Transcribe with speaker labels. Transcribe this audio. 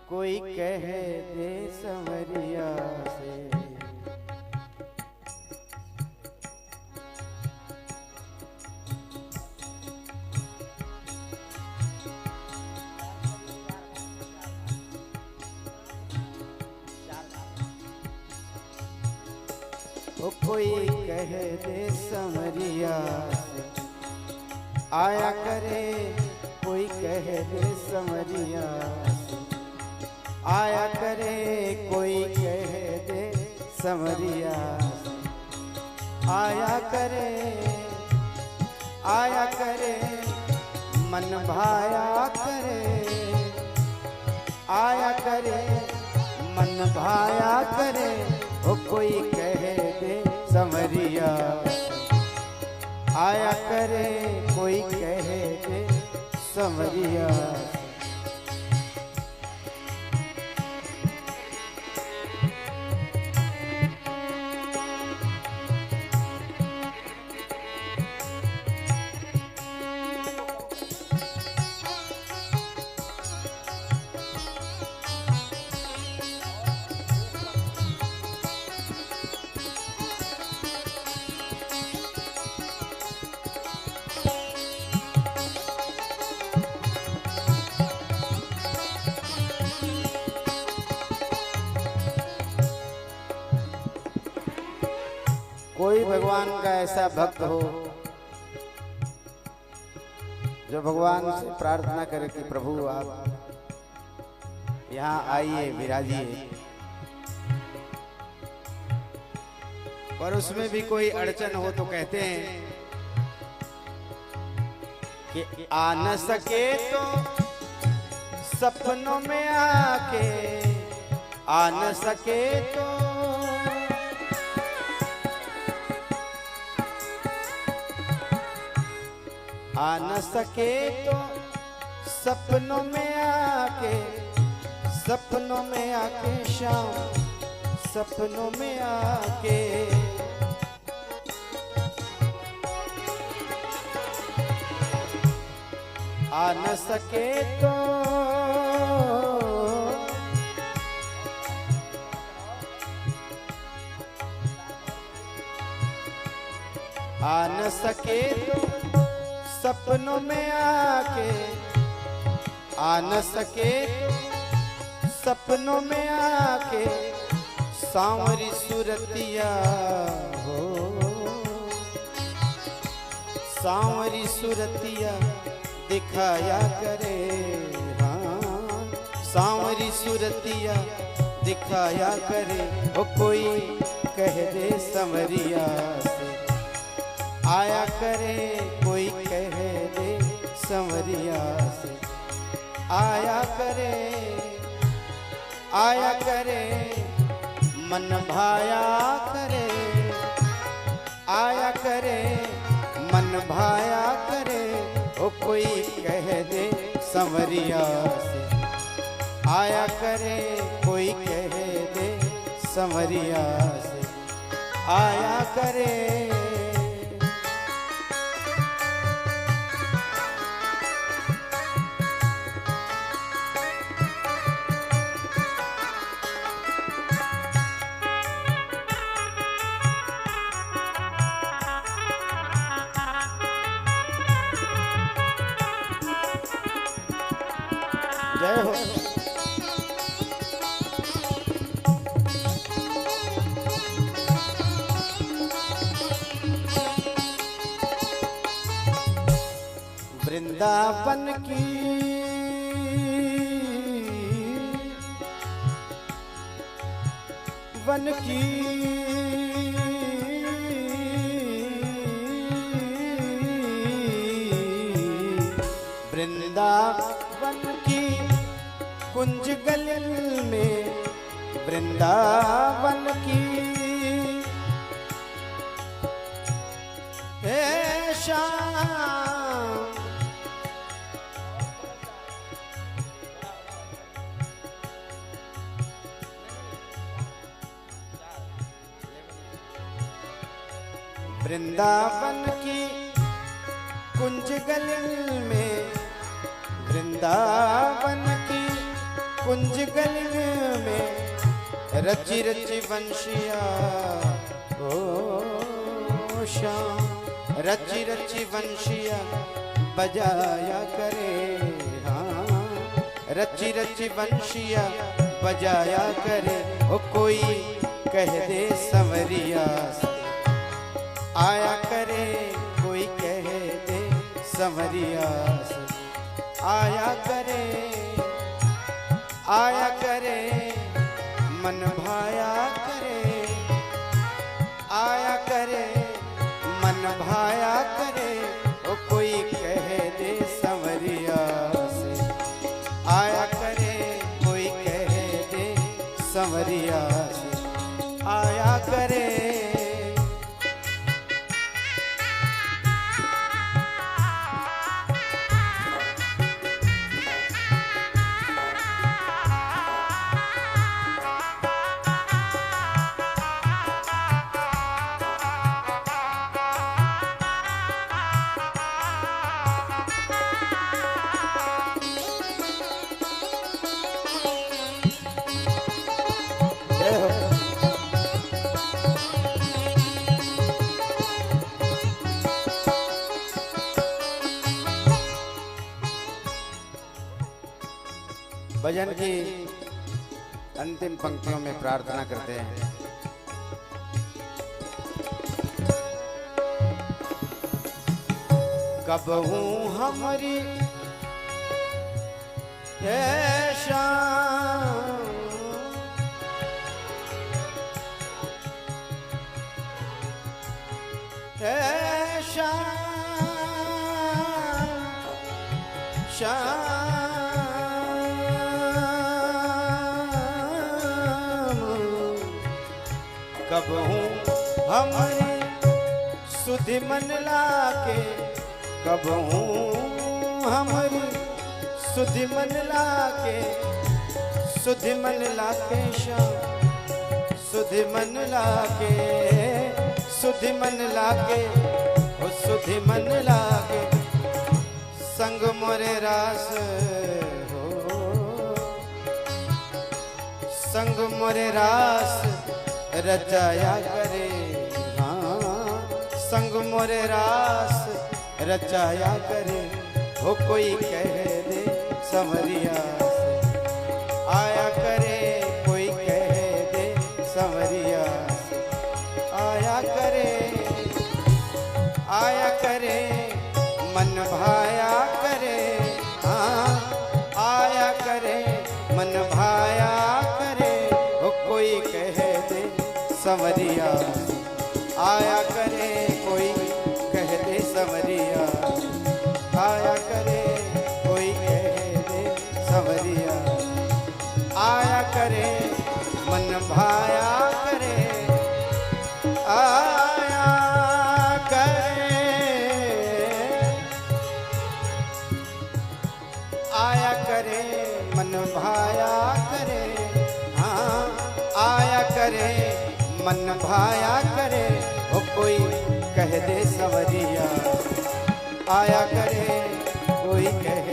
Speaker 1: कोई कह दे संवरिया से। ओ कोई कह दे संवरिया से, आया करे कोई कह दे संवरिया से, आया करे कोई कह दे संवरिया से, आया करे मन भाया करे, आया करे मन भाया करे। ओ कोई कह दे संवरिया, आया करे कोई कह दे संवरिया। कोई भगवान का ऐसा भक्त हो जो भगवान से प्रार्थना करे कि प्रभु आप यहाँ आइए विराजिए, पर उसमें भी कोई अड़चन हो तो कहते हैं कि आ न सके तो सपनों में आके, आ न सके तो आ न सके तो सपनों में आके, सपनों में आके शाम, सपनों में आके। आ न सके तो आ न सके तो सपनों में आके, आ न सके तो सपनों में आके। सांवरी सूरतिया हो, सांवरी सूरतिया दिखाया करे, हाँ सांवरी सूरतिया दिखाया करे। ओ कोई कह दे संवरिया से, आया करे कोई कह दे संवरिया से, आया करे मन भाया करे, आया करे मन भाया करे। ओ कोई कह दे संवरिया से, आया करे कोई कह दे संवरिया से, आया करे। जय हो। वृंदावन की वन की वृंदावन की कुंज गलिल में, वृंदावन की हे शाम, वृंदावन की कुंज गलिल में, वृंदावन की कुंज गली में रची रची बंशिया ओ श्याम रची रची बंशिया बजाया करे। हाँ रची रची बंशिया बजाया करे। ओ कोई कह दे संवरिया आया करे, कोई कह दे संवरिया आया करे, आया करे मन भाया करे, आया करे मन भाया करे। ओ कोई कह दे संवरिया से आया करे, कोई कह दे संवरिया से आया करे। भजन की अंतिम पंक्तियों में प्रार्थना करते हैं। कब हूँ हमारी शाम कब हूँ हमारी सुधि मन लाके, कब हूँ हमारी सुधि मन लाके, सुधि मन लाके श्याम सुधि मन लाके, सुधि मन लाके ओ सुधि मन लाके संग मोरे रास हो, संग मोरे रास रचाया करे। हाँ संग मोरे रास रचाया करे। हो कोई कह दे संवरिया से आया करे, कोई कह दे संवरिया से आया करे, आया करे मन भाया करे। हाँ आया करे मन भाया करे। हो कोई कह दे संवरिया आया करे, कोई कह दे संवरिया आया करे, कोई कह दे संवरिया आया करे मन भाया करे, आया करे, आया करे मन भाया करे। हाँ आया करे मन भाया करे। ओ कोई कह दे संवरिया आया करे, कोई कह